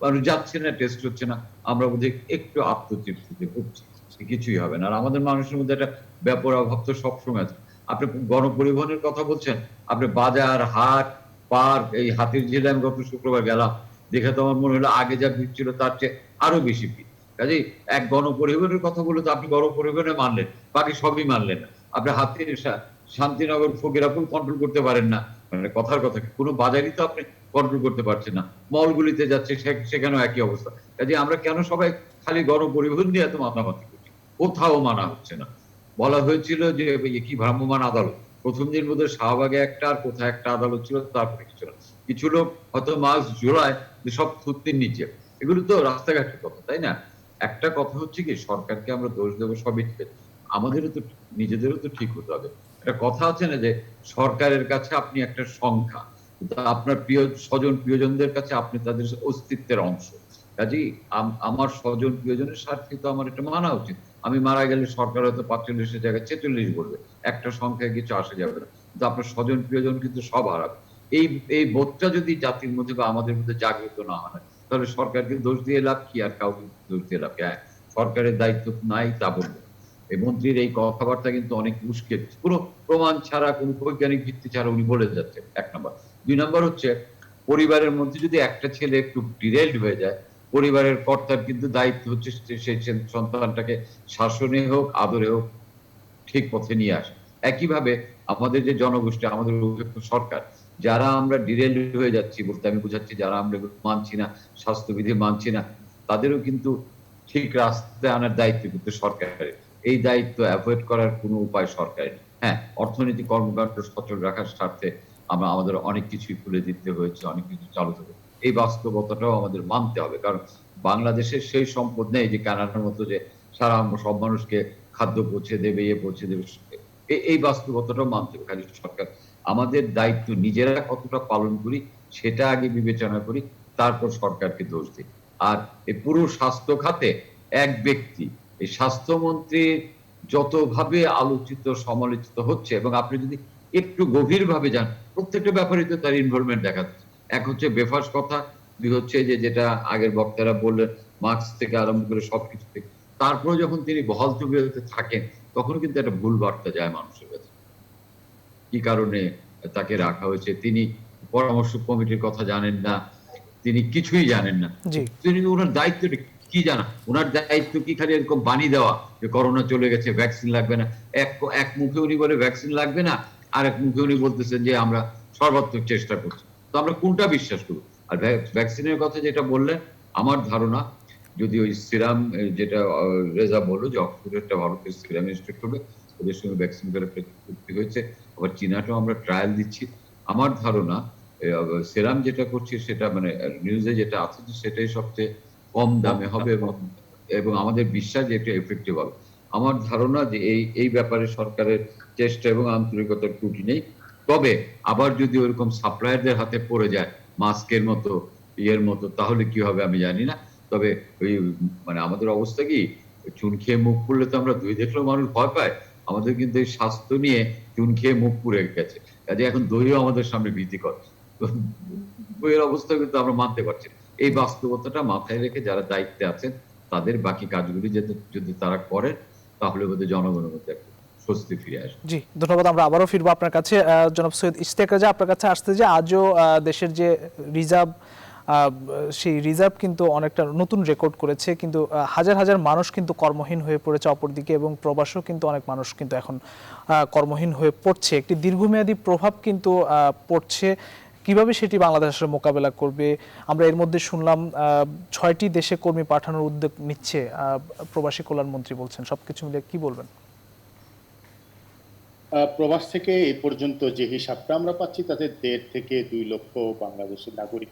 Speaker 5: মানুষ যাচ্ছে না, টেস্ট হচ্ছে না, আমরা বোধহয় একটু আত্মতৃপ্তিতে ভুগছি, কিছুই হবে না। আর আমাদের মানুষের মধ্যে একটা ব্যাপার অভাব তো সবসময় আছে। আপনি গণপরিবহনের কথা বলছেন, আপনি বাজার, হাট, পার্ক, এই হাতির ঝিলে আমি গত শুক্রবার গেলাম, দেখে তো আমার মনে হলো আগে যা ভিড় ছিল তার চেয়ে আরো বেশি ভিড়। কাজেই এক গণপরিবহনের কথা বলে তো আপনি গণপরিবহনে মানলেন, বাকি সবই মানলেন না। আপনি হাতির শান্তিনগর ফকিরাপুর কন্ট্রোল করতে পারেন না, মানে কথার কথা, কোনো বাজারই তো আপনি কন্ট্রোল করতে পারছেন না। মলগুলিতে যাচ্ছে সেখানেও একই অবস্থা। কাজে আমরা কেন সবাই খালি গণপরিবহন নিয়ে এত মাতামাতি করছি? কোথাও মানা হচ্ছে না। বলা হয়েছিল যে কি ভ্রাম্যমাণ আদালত, প্রথম দিন বোধহয় শাহবাগে একটা আর কোথায় একটা আদালত ছিল, তারপরে কিছু না। কিছু লোক হয়তো মাস্ক ঝোলায় যে সব থুতনির নিচে, এগুলো তো রাস্তাঘাটের কথা, তাই না? একটা কথা হচ্ছে কি, সরকারকে আমরা দোষ দেবো সবই ঠিক আছে, আমাদেরও তো নিজেদেরও তো ঠিক হতে হবে। একটা কথা আছে না যে সরকারের কাছে আপনি একটা সংখ্যা, কিন্তু আপনার প্রিয় স্বজন প্রিয়জনদের কাছে আপনি তাদের অস্তিত্বের অংশ। কাজেই আমার স্বজন প্রিয়জনের স্বার্থে তো আমার এটা মানা উচিত। আমি মারা গেলে সরকার হয়তো 45-এর জায়গায় 46 বলবে, একটা সংখ্যায় কিছু আসে যাবে না, কিন্তু আপনার স্বজন প্রিয়জন কিন্তু সব হারাবে। এই বোধটা যদি জাতির মধ্যে বা আমাদের মধ্যে জাগ্রত না হয়, তাহলে সরকারকে দোষ দিয়ে লাভ কি, আর কাউকে দোষ দিয়ে লাভ কি? হ্যাঁ, সরকারের দায়িত্ব নাই তা বলবো। এই মন্ত্রীর এই কথাবার্তা কিন্তু অনেক মুশকিল, পুরো প্রমাণ ছাড়া, কোনো বৈজ্ঞানিক ভিত্তি ছাড়া উনি বলে যাচ্ছে, এক নম্বর। 2 নম্বর হচ্ছে, পরিবারের মধ্যে যদি একটা ছেলে একটু ডিরেলড হয়ে যায়, পরিবারের কর্তার কিন্তু দায়িত্ব হচ্ছে সেই সন্তানটাকে শাসনে হোক আদরে হোক ঠিক পথে নিয়ে আসে। একইভাবে আমাদের যে জনগোষ্ঠী, আমাদের সরকার, যারা আমরা ডিরেল হয়ে যাচ্ছি, বলতে আমি বুঝাচ্ছি যারা আমরা মানছি না, স্বাস্থ্যবিধি মানছি না, তাদেরও কিন্তু ঠিক রাস্তায় আনার দায়িত্ব কিন্তু সরকারের। এই দায়িত্ব অ্যাভয়েড করার কোনো উপায় সরকারের। হ্যাঁ, অর্থনৈতিক কর্মকাণ্ড সচল রাখার স্বার্থে আমরা আমাদের অনেক কিছুই খুলে দিতে হয়েছে, অনেক কিছু চালু হবে। এই বাস্তবতাটাও আমাদের মানতে হবে, কারণ বাংলাদেশের সেই সম্পদ নেই যে কানাডার মতো যে সারা সব মানুষকে খাদ্য পৌঁছে দেবে, পৌঁছে দেবে। এই বাস্তবতাটাও মানতে হবে। খালি সরকার, আমাদের দায়িত্ব নিজেরা কতটা পালন করি সেটা আগে বিবেচনা করি, তারপর সরকারকে দোষ দিই। আর এই পুরো স্বাস্থ্য খাতে এক ব্যক্তি, এই স্বাস্থ্যমন্ত্রী যতভাবে আলোচিত সমালোচিত হচ্ছে, এবং আপনি যদি একটু গভীরভাবে যান, প্রত্যেকটা ব্যাপারে তো তার ইনভলভমেন্ট দেখা যাচ্ছে। এক হচ্ছে বেফাস কথা, দুই হচ্ছে যে যেটা আগের বক্তারা বললেন, মার্কস থেকে আরম্ভ করে সবকিছু থেকে। তারপরে যখন তিনি বহাল তবিয়তে থাকেন, তখন কিন্তু একটা ভুল বার্তা যায় মানুষের কাছে, কি কারণে তাকে রাখা হয়েছে। তিনি পরামর্শ কমিটির কথা জানেন না, তিনি কিছুই জানেন না। তিনি ওনার দায়িত্বটা কি জানা? ওনার দায়িত্ব কি খালি এরকম বাণী দেওয়া যে করোনা চলে গেছে, ভ্যাকসিন লাগবে না? এক মুখে উনি বলে ভ্যাকসিন লাগবে না, আর এক মুখে উনি বলতেছেন যে আমরা সর্বাত্মক চেষ্টা করছি। তো আমরা কোনটা বিশ্বাস করব? আর ভ্যাকসিনের কথা যেটা বললেন, আমার ধারণা যদি ওই সিরাম যেটা রেজা বললো যে অক্সফোর্ডেরটা ভারতের সিরাম ইনস্টিটিউট করবে, ওদের সঙ্গে ভ্যাকসিন করে চুক্তি হয়েছে, আবার চীনাটাও আমরা ট্রায়াল দিচ্ছি। আমার ধারণা সেরাম যেটা করছে সেটা মানে নিউজে যেটা আছে যে সেটাই সবচেয়ে কম দামে হবে এবং আমাদের বিশ্বাস যে এটা এফেক্টিভ হবে। আমার ধারণা যে এই ব্যাপারে সরকারের চেষ্টা এবং আন্তরিকতার ত্রুটি নেই। তবে আবার যদি ওরকম সাপ্লায়ারদের হাতে পড়ে যায় মাস্কের মতো ইয়ের মতো, তাহলে কি হবে আমি জানি না। তবে ওই মানে আমাদের অবস্থা কি, চুন খেয়ে মুখ পুড়লে তো আমরা দই দেখলেও মানুষ ভয় পায়, আমাদের কিন্তু এই স্বাস্থ্য নিয়ে চুন খেয়ে মুখ পুড়ে গেছে, কাজে এখন দইও আমাদের সামনে ভীতিকর। বইয়ের অবস্থা কিন্তু আমরা মানতে পারছি না। এই বাস্তবতাটা মাথায় রেখে যারা দায়িত্বে আছেন তাদের বাকি কাজগুলি যদি তারা করেন, তাহলে বোধহয় জনগণের মধ্যে একটা স্বস্তি ফিরে আসবে।
Speaker 1: জি, ধন্যবাদ। আমরা আবারও ফিরবো আপনার কাছে। জনাব সৈয়দ ইশতিয়াক রাজা, আপনার কাছে আসতে যে আজও দেশের যে রিজার্ভ, সেই রিজার্ভ কিন্তু অনেকটা নতুন রেকর্ড করেছে, কিন্তু হাজার হাজার মানুষ কিন্তু কর্মহীন হয়ে পড়েছে অপরদিকে, এবং প্রবাসেও কিন্তু অনেক মানুষ কিন্তু এখন কর্মহীন হয়ে পড়ছে। একটি দীর্ঘমেয়াদী প্রভাব কিন্তু পড়ছে। কিভাবে সেটি বাংলাদেশের মোকাবেলা করবে? আমরা এর মধ্যে শুনলাম 6টি দেশে কর্মী পাঠানোর উদ্যোগ নিচ্ছে প্রবাসী কল্যাণ মন্ত্রী বলছেন, সবকিছু মিলে কি বলবেন?
Speaker 3: প্রবাস থেকে এই পর্যন্ত যে হিসাবটা আমরা পাচ্ছি তাতে 1.5 থেকে 2 লক্ষ বাংলাদেশের নাগরিক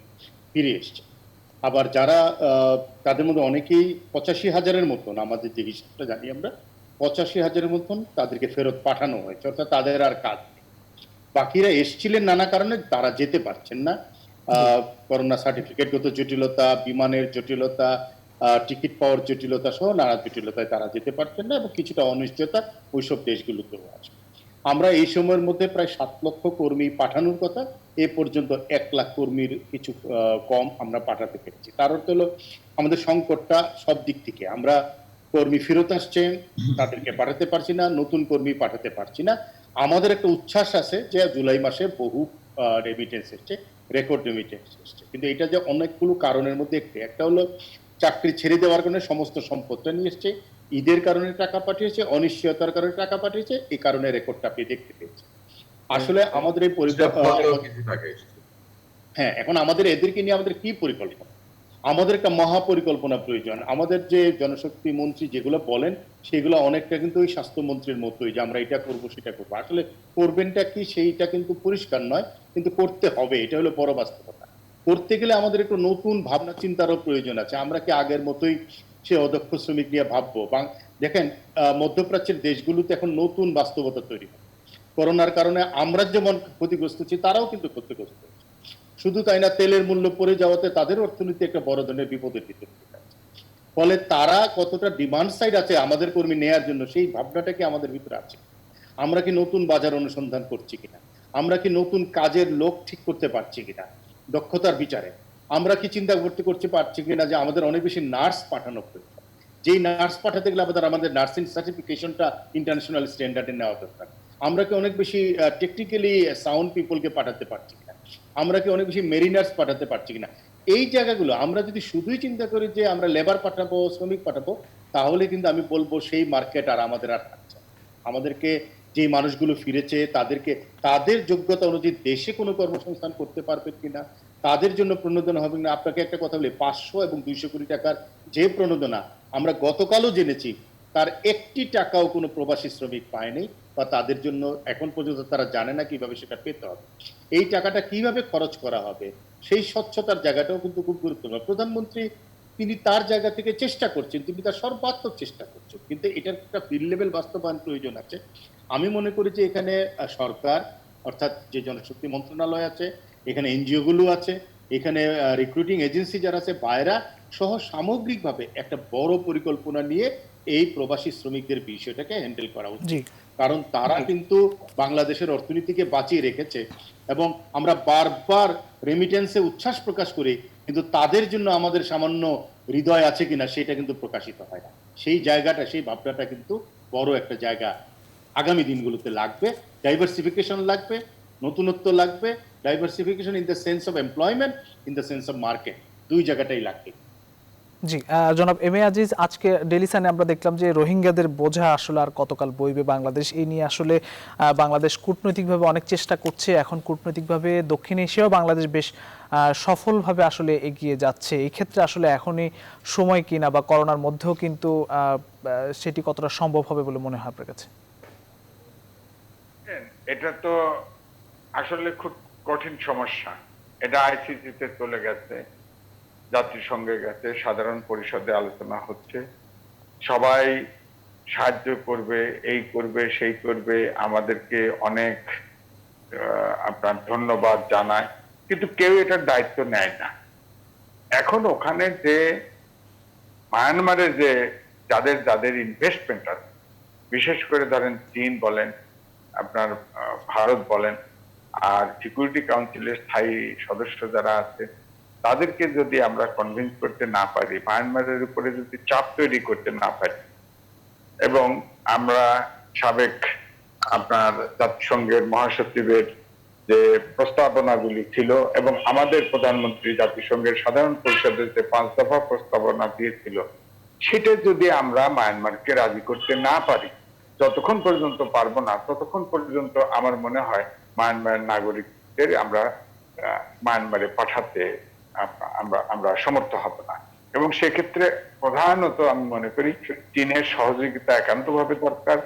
Speaker 3: ফিরে এসছে। আবার যারা তাদের মধ্যে অনেকেই 85,000-এর মতন, আমাদের যে হিসাবটা জানি আমরা 85,000-এর মতন তাদেরকে ফেরত পাঠানো হয়েছে, অর্থাৎ তাদের আর কাজ নেই। বাকিরা এসছিলেন নানা কারণে, তারা যেতে পারছেন না। করোনা সার্টিফিকেটগত জটিলতা, বিমানের জটিলতা, টিকিট পাওয়ার জটিলতা সহ নানা জটিলতায় তারা যেতে পারছেন না, এবং কিছুটা অনিশ্চয়তা ওইসব দেশগুলোতেও আছে। আমরা এই সময়ের মধ্যে প্রায় 7 লক্ষ কর্মী পাঠানোর কথা, এ পর্যন্ত 1 লাখ কর্মীর কিছু কম আমরা পাঠাতে পেরেছি। তার অর্থ হলো আমাদের সংকটটা সব দিক থেকে, আমরা কর্মী ফেরত আসছে তাদেরকে পাঠাতে পারছি না, নতুন কর্মী পাঠাতে পারছি না। আমাদের একটা উচ্ছ্বাস আছে যে জুলাই মাসে বহু রেমিটেন্স এসছে, রেকর্ড রেমিটেন্স এসছে, কিন্তু এটা যে অনেকগুলো কারণের মধ্যে একটা হলো চাকরি ছেড়ে দেওয়ার কারণে সমস্ত সম্পদটা নিয়ে এসছে, ঈদের কারণে টাকা পাঠিয়েছে, অনিশ্চয়তার কারণে টাকা পাঠিয়েছে, এই কারণে রেকর্ডটা আপনি দেখতে পেয়েছেন। আসলে আমাদের এই হ্যাঁ, এখন আমাদের এদেরকে নিয়ে আমাদের কি পরিকল্পনা? আমাদের একটা মহাপরিকল্পনা প্রয়োজন। আমাদের যে জনশক্তি মন্ত্রী যেগুলো বলেন সেগুলো অনেকটা কিন্তু ওই স্বাস্থ্যমন্ত্রীর মতোই, যে আমরা এটা করবো সেটা করবো, আসলে করবেনটা কি সেইটা কিন্তু পরিষ্কার নয়, কিন্তু করতে হবে, এটা হলো বড় বাস্তবতা। করতে গেলে আমাদের একটু নতুন ভাবনা চিন্তারও প্রয়োজন আছে। আমরা কি আগের মতোই সে অদক্ষ শ্রমিক নিয়ে ভাববো? দেখেন, মধ্যপ্রাচ্যের দেশগুলোতে এখন নতুন বাস্তবতা তৈরি হয়। করোনার কারণে আমরা যেমন ক্ষতিগ্রস্ত হচ্ছি, তারাও কিন্তু ক্ষতিগ্রস্ত হচ্ছে। শুধু তাই না, তেলের মূল্য পড়ে যাওয়াতে তাদের অর্থনীতি একটা বড় ধরনের বিপদের ভিতরে যাচ্ছে। ফলে তারা কতটা ডিমান্ড সাইড আছে আমাদের কর্মী নেয়ার জন্য, সেই ভাবনাটা কি আমাদের ভিতরে আছে? আমরা কি নতুন বাজার অনুসন্ধান করছি কিনা? আমরা কি নতুন কাজের লোক ঠিক করতে পারছি কিনা দক্ষতার বিচারে? আমরা কি চিন্তা করতে পারছি কিনা যে আমাদের অনেক বেশি নার্স পাঠানো প্রয়োজন, যেই নার্স পাঠাতে গেলে আমাদের নার্সিং সার্টিফিকেশনটা ইন্টারন্যাশনাল স্ট্যান্ডার্ডে নেওয়া দরকার। আমরা কি অনেক বেশি টেকনিক্যালি সাউন্ড পিপলকে পাঠাতে পারছি কিনা? আমরা কি অনেক বেশি মেরিনার্স পাঠাতে পারছি কিনা? এই জায়গাগুলো আমরা যদি শুধুই চিন্তা করি যে আমরা লেবার পাঠাবো, শ্রমিক পাঠাবো, তাহলে কিন্তু আমি বলবো সেই মার্কেট আর আমাদের আর থাকছে। আমাদেরকে যে মানুষগুলো ফিরেছে তাদেরকে তাদের যোগ্যতা অনুযায়ী দেশে কোনো কর্মসংস্থান করতে পারবে কিনা, তাদের জন্য প্রণোদনা হবে না। আপনাকে একটা কথা বলি, 500 এবং 200 কোটি টাকার যে প্রণোদনা আমরা গতকালও জেনেছি, তার 1টি টাকাও কোনো প্রবাসী শ্রমিক পায়নি, বা তাদের জন্য এখন পর্যন্ত তারা জানে না কিভাবে সেটা পেতে হবে, এই টাকাটা কিভাবে খরচ করা হবে, সেই স্বচ্ছতার জায়গাটাও কিন্তু খুব গুরুত্বপূর্ণ। প্রধানমন্ত্রী তিনি তার জায়গা থেকে চেষ্টা করছেন, তিনি তার সর্বাত্মক চেষ্টা করছেন, কিন্তু এটার একটা ফিল্ড লেভেল বাস্তবায়ন প্রয়োজন আছে। আমি মনে করি যে এখানে সরকার, অর্থাৎ যে জনশক্তি মন্ত্রণালয় আছে, এখানে এনজিও গুলো আছে, এখানে রিক্রুটিং এজেন্সি যারা আছে, বাইরা সহ সামগ্রিকভাবে একটা বড় পরিকল্পনা নিয়ে এই প্রবাসী শ্রমিকদের বিষয়টাকে হ্যান্ডেল করা উচিত। কারণ তারা কিন্তু বাংলাদেশের অর্থনীতিকে বাঁচিয়ে রেখেছে, এবং আমরা বারবার রেমিটেন্সে উচ্ছ্বাস প্রকাশ করি, কিন্তু তাদের জন্য আমাদের সামান্য হৃদয় আছে কিনা সেটা কিন্তু প্রকাশিত হয় না। সেই জায়গাটা, সেই ভাবনাটা কিন্তু বড় একটা জায়গা আগামী দিনগুলোতে লাগবে। ডাইভার্সিফিকেশন লাগবে, নতুনত্ব লাগবে, diversification in the sense of employment, in the sense of market, দুই জায়গাটাই লাগবে।
Speaker 1: জি, জনাব এম এ আজিজ, আজকে ডেইলি সানে আমরা দেখলাম যে রোহিঙ্গাদের বোঝা আসলে আর কতকাল বইবে বাংলাদেশ, এই নিয়ে আসলে বাংলাদেশ কূটনৈতিকভাবে অনেক চেষ্টা করছে। এখন কূটনৈতিকভাবে দক্ষিণ এশিয়াও বাংলাদেশ বেশ সফলভাবে আসলে এগিয়ে যাচ্ছে। এই ক্ষেত্রে আসলে এখনই সময় কিনা, বা করোনার মধ্যেও কিন্তু সেটি কতটা সম্ভব হবে বলে মনে হয় আপনার কাছে?
Speaker 2: এটা তো আসলে খুব কঠিন সমস্যা। এটা আইসিসিতে চলে গেছে, জাতিসংঘে গেছে, সাধারণ পরিষদে আলোচনা হচ্ছে, সবাই সাহায্য করবে, এই করবে সেই করবে, আমাদেরকে অনেক আপনার ধন্যবাদ জানায়, কিন্তু কেউ এটার দায়িত্ব নেয় না। এখন ওখানে যে মায়ানমারে যে যাদের যাদের ইনভেস্টমেন্ট আছে, বিশেষ করে ধরেন চীন বলেন, আপনার ভারত বলেন, আর সিকিউরিটি কাউন্সিলের স্থায়ী সদস্য যারা আছে, তাদেরকে যদি আমরা কনভিন্স করতে না পারি, মায়ানমারের উপরে যদি চাপ তৈরি করতে না পারি, এবং আমরা সাবেক আপনার জাতিসংঘের মহাসচিবের যে প্রস্তাবনাগুলি ছিল এবং আমাদের প্রধানমন্ত্রী জাতিসংঘের সাধারণ পরিষদের যে 5 দফা প্রস্তাবনা দিয়েছিল, সেটা যদি আমরা মায়ানমারকে রাজি করতে না পারি, যতক্ষণ পর্যন্ত পারবো না ততক্ষণ পর্যন্ত আমার মনে হয় মায়ানমারের নাগরিকদের আমরা মায়ানমারে পাঠাতে আমরা আমরা সমর্থ হব না। এবং সেক্ষেত্রে প্রধানত আমি মনে করি চীনের সহযোগিতা একান্তভাবে দরকার।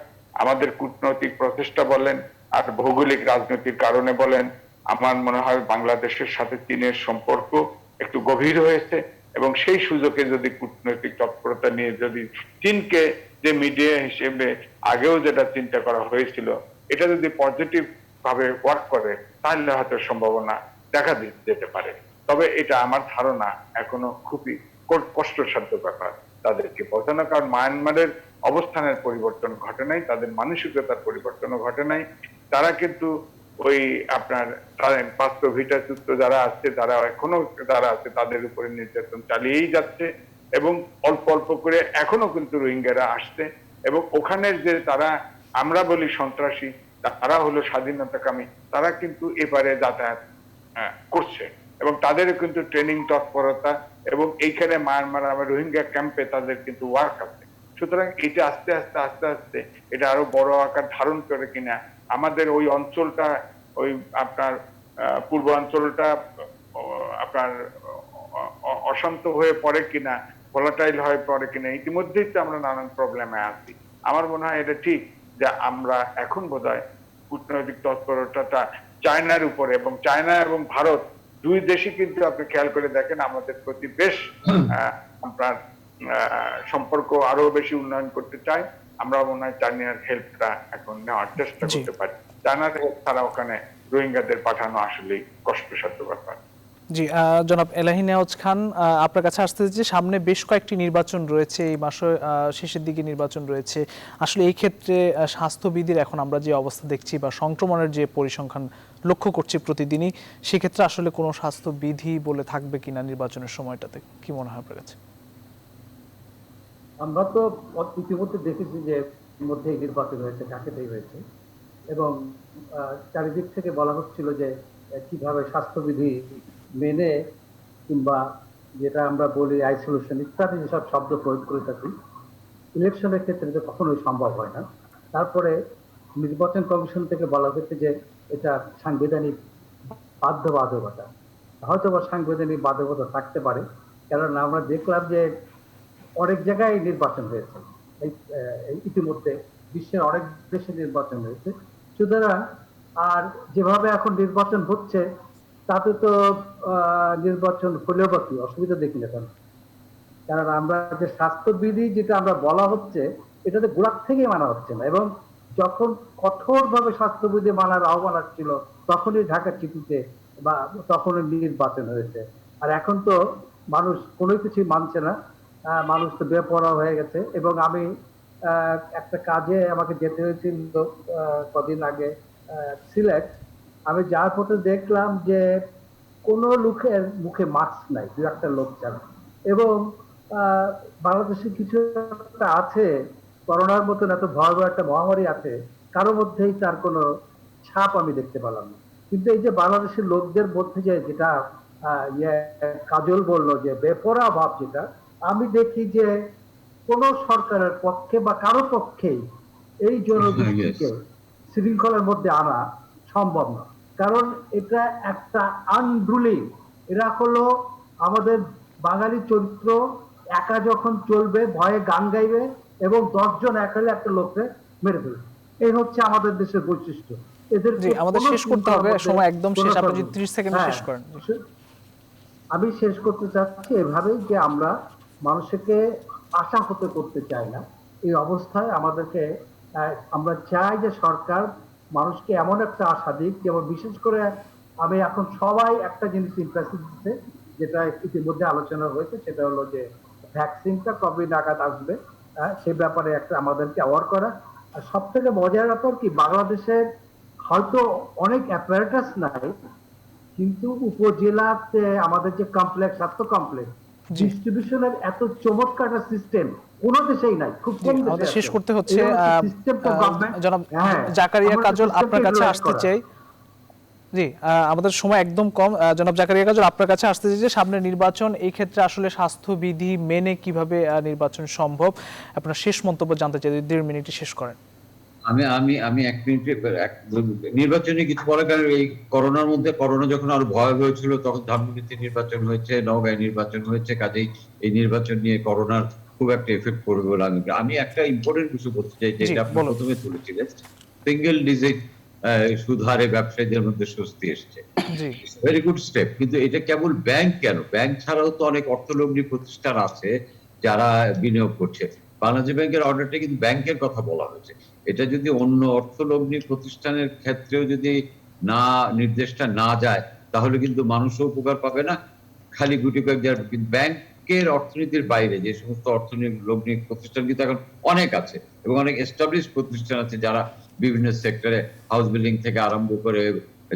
Speaker 2: আমাদের কূটনৈতিক প্রচেষ্টা বলেন আর ভৌগোলিক রাজনৈতিক কারণে বলেন, আমার মনে হয় বাংলাদেশের সাথে চীনের সম্পর্ক একটু গভীর হয়েছে, এবং সেই সুযোগে যদি কূটনৈতিক তৎপরতা নিয়ে যদি চীনকে যে মিডিয়া হিসেবে আগেও যেটা চিন্তা করা হয়েছিল, এটা যদি পজিটিভ ভাবে ওয়ার্ক করে, তাহলে হয়তো সম্ভাবনা দেখা যেতে পারে। তবে এটা আমার ধারণা এখনো খুবই কষ্টসাধ্য ব্যাপার তাদেরকে বোঝানো, কারণ মায়ানমারের অবস্থানের পরিবর্তন ঘটে নাই, তাদের মানসিকতার পরিবর্তনও ঘটে নাই। তারা কিন্তু ওই আপনার পাঁচটো ভিটা চুক্ত যারা আছে, তারা এখনো যারা আছে তাদের উপরে নির্যাতন চালিয়েই যাচ্ছে, এবং অল্প অল্প করে এখনো কিন্তু রোহিঙ্গারা আসছে, এবং ওখানের যে তারা আমরা বলি সন্ত্রাসী, তারা হলো স্বাধীনতাকামী, তারা কিন্তু এবারে যাতায়াত করছে, এবং তাদেরও কিন্তু ট্রেনিং তৎপরতা, এবং এইখানে মায়ানমার আমার রোহিঙ্গা ক্যাম্পে তাদের কিন্তু ওয়ার্ক আছে। সুতরাং এটা আস্তে আস্তে আস্তে আস্তে এটা আরো বড় আকার ধারণ করে কিনা, আমাদের ওই অঞ্চলটা, ওই আপনার পূর্বাঞ্চলটা আপনার অশান্ত হয়ে পড়ে কিনা, ভোলাটাইল হয়ে পড়ে কিনা, ইতিমধ্যেই তো আমরা নানান প্রবলেমে আছি। আমার মনে হয় এটা ঠিক যে আমরা এখন বোধহয় কূটনৈতিক তৎপরতাটা চায়নার উপরে, এবং চায়না এবং ভারত দুই দেশই কিন্তু আপনি খেয়াল করে দেখেন আমাদের প্রতি বেশ আপনার সম্পর্ক আরো বেশি উন্নয়ন করতে চায়। আমরা মনে হয় চায়নার হেল্পটা এখন নেওয়ার চেষ্টা করতে পারি। চায়নার হেল্প ছাড়া ওখানে রোহিঙ্গাদের পাঠানো আসলে কষ্টসাধ্য ব্যাপার।
Speaker 1: জি, জনাব এলাহি নেওয়াজ খান, আপনার কাছে আসতে যে সামনে বেশ কয়েকটি নির্বাচন রয়েছে, এই মাসের শেষের দিকে নির্বাচন রয়েছে। আসলে এই ক্ষেত্রে স্বাস্থ্যবিধির এখন আমরা যে অবস্থা দেখছি বা সংক্রমণের যে পরিসংখ্যান লক্ষ্য করছি প্রতিদিনই, সেক্ষেত্রে আসলে কোনো স্বাস্থ্যবিধি বলে থাকবে কিনা নির্বাচনের সময়টাতে, কি মনে হয় আপনার কাছে?
Speaker 4: আমরা তো ইতিমধ্যে দেখেছি যে মধ্যে নির্বাচন হয়েছে, ঢাকাতেই হয়েছে, এবং চারিদিক থেকে বলা হচ্ছিল যে কিভাবে স্বাস্থ্যবিধি মেনে, কিংবা যেটা আমরা বলি আইসোলেশন ইত্যাদি যেসব শব্দ প্রয়োগ করে থাকি, ইলেকশনের ক্ষেত্রে এটা কখনোই সম্ভব হয় না। তারপরে নির্বাচন কমিশন থেকে বলা হয়েছে যে এটা সাংবিধানিক বাধ্যবাধকতা। হয়তো বা সাংবিধানিক বাধ্যবাধকতা থাকতে পারে, কারণ আমরা দেখলাম যে অনেক জায়গায় নির্বাচন হয়েছে, ইতিমধ্যে বিশ্বের অনেক দেশে নির্বাচন হয়েছে। সুতরাং আর যেভাবে এখন নির্বাচন হচ্ছে তাতে তো নির্বাচন হলেও বা কি অসুবিধা দেখি না কেন, কারণ আমরা যে স্বাস্থ্যবিধি যেটা আমরা বলা হচ্ছে এটাতে গোড়ার থেকেই মানা হচ্ছে না, এবং যখন কঠোরভাবে স্বাস্থ্যবিধি মানার আহ্বান আসছিল তখনই ঢাকা চিঠিতে বা তখনই নির্বাচন হয়েছে। আর এখন তো মানুষ কোনো কিছুই মানছে না, মানুষ তো বেপরোয়া হয়ে গেছে। এবং আমি একটা কাজে আমাকে যেতে হয়েছিল কদিন আগে সিলেট, আমি যার পথে দেখলাম যে কোনো লোকের মুখে মাস্ক নাই, দু একটা লোক ছাড়া। এবং বাংলাদেশে কিছু একটা আছে, করোনার মতন এত ভয়াবহ একটা মহামারী আছে, কারো মধ্যেই তার কোনো ছাপ আমি দেখতে পেলাম না। কিন্তু এই যে বাংলাদেশের লোকদের মধ্যে যে যেটা কাজল বললো যে বেপরোয়া ভাব, যেটা আমি দেখি যে কোন সরকারের পক্ষে বা কারো পক্ষেই এই জনগোষ্ঠীকে শৃঙ্খলার মধ্যে আনা সম্ভব না, কারণ এটা একটা আনরুলিং। এরা হলো আমাদের বাঙালি চরিত্র, একা যখন চলবে ভয়ে গান গাইবে এবং 10 জন এক হলে একটা লোককে মেরে ফেলবে। এই হচ্ছে আমাদের দেশের বৈশিষ্ট্য। এদের
Speaker 1: জি, আমাদের শেষ করতে হবে, সময় একদম শেষ, আপনি যদি 30 সেকেন্ডে শেষ করেন।
Speaker 4: আমি শেষ করতে চাচ্ছি এভাবেই যে আমরা মানুষকে আশা হতে করতে চাই না। এই অবস্থায় আমাদেরকে আমরা চাই যে সরকার মানুষকে এমন একটা আশা দিক, যেমন বিশেষ করে আমি এখন সবাই একটা জিনিস ইন্টারেস্ট দিচ্ছে, যেটা ইতিমধ্যে আলোচনা হয়েছে, সেটা হলো যে ভ্যাকসিনটা কবে নাগাদ আসবে, সে ব্যাপারে একটা আমাদেরকে অ্যাওয়ার করা। আর সব থেকে মজার ব্যাপার কি, বাংলাদেশের হয়তো অনেক অ্যাপারেটাস নাই, কিন্তু উপজেলাতে আমাদের যে কমপ্লেক্স, স্বাস্থ্য কমপ্লেক্স ডিস্ট্রিবিউশনের এত চমৎকার একটা সিস্টেম কোন দেশেই নাই, খুব কম দেশে
Speaker 1: আমাদের
Speaker 4: আছে।
Speaker 1: শেষ করতে হচ্ছে।
Speaker 4: সিস্টেমটা গভর্নমেন্ট,
Speaker 1: জনাব জাকারিয়া কাজল, আপনার কাছে আসতে চাই। জি, আমাদের সময় একদম কম। জনাব জাকারিয়া কাজল, আপনার কাছে আসতে চাই যে সামনে নির্বাচন, এই ক্ষেত্রে আসলে স্বাস্থ্যবিধি মেনে কিভাবে নির্বাচন সম্ভব, আপনার শেষ মন্তব্য জানতে চাই, 1.5 মিনিটে শেষ করেন।
Speaker 5: আমি আমি আমি 1 মিনিটে নির্বাচনে কিছু বলার কারণ, এই করোনার মধ্যে, করোনা যখন আরো ভয়াবহ ছিল তখন ধানমন্ডিতে নির্বাচন হয়েছে, নওগাঁয় নির্বাচন হয়েছে, কাজেই এই নির্বাচন নিয়ে করোনার খুব একটা এফেক্ট পড়বে বলে আমি একটা ইম্পর্টেন্ট বিষয় বলতে চাই, যেটা আপনি প্রথমে তুলেছিলেন, সিঙ্গেল ডিজিট সুদহারে ব্যবসায়ীদের মধ্যে স্বস্তি এসছে। ভেরি গুড স্টেপ, কিন্তু এটা কেবল ব্যাংক কেন, ব্যাংক ছাড়াও তো অনেক অর্থলগ্নি প্রতিষ্ঠান আছে যারা বিনিয়োগ করছে। বাংলাদেশ ব্যাংকের অর্ডারটা কিন্তু ব্যাংকের কথা বলা হয়েছে, এটা যদি অন্য অর্থলগ্নি প্রতিষ্ঠানের ক্ষেত্রেও যদি না নির্দেশটা না যায়, তাহলে কিন্তু মানুষও উপকার পাবে না, খালি গুটি কয়েক যারা। ব্যাংকের অর্থনীতির বাইরে যে সমস্ত অর্থলগ্নি প্রতিষ্ঠান কিন্তু এখন অনেক আছে, এবং অনেক এস্টাবলিশ প্রতিষ্ঠান আছে যারা বিভিন্ন সেক্টরে হাউস বিল্ডিং থেকে আরম্ভ করে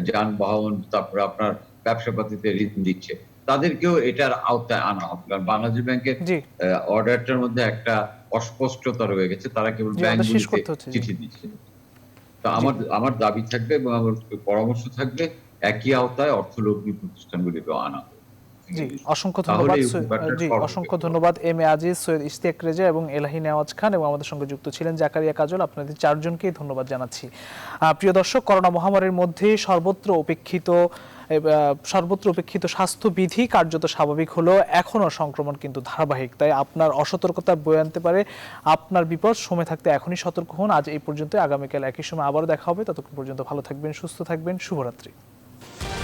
Speaker 5: যানবাহন, তারপরে আপনার ব্যবসাপাতিতে ঋণ দিচ্ছে, তাদেরকেও এটার আওতায় আনা হবে। কারণ বাংলাদেশ ব্যাংকের অর্ডারটার মধ্যে একটা অস্পষ্টতা রয়ে গেছে, তারা কেবল ব্যাংকগুলিতে চিঠি দিচ্ছে। তো আমার দাবি থাকবে এবং আমার পরামর্শ থাকবে, একই আওতায় অর্থলগ্নি প্রতিষ্ঠানগুলিকে আনা।
Speaker 1: জি, অসংখ্য ধন্যবাদ। জি, অসংখ্য ধন্যবাদ এম এ আজিজ, সৈয়দ ইশতিয়াক রেজা এবং এলাহি নেওয়াজ খান, এবং আমাদের সঙ্গে যুক্ত ছিলেন জাকারিয়া কাজল। আপনাদের চারজনকেই ধন্যবাদ জানাচ্ছি। প্রিয় দর্শক, করোনা মহামারীর মধ্যে সর্বত্র উপেক্ষিত স্বাস্থ্যবিধি কার্যত স্বাভাবিক হলো, এখনো সংক্রমণ কিন্তু ধারাবাহিক, তাই আপনার অসতর্কতা বয়ে আনতে পারে আপনার বিপদ। সময় থাকতে এখনই সতর্ক হন। আজ এই পর্যন্ত, আগামীকাল একই সময় আবারও দেখা হবে। ততক্ষণ পর্যন্ত ভালো থাকবেন, সুস্থ থাকবেন। শুভরাত্রি।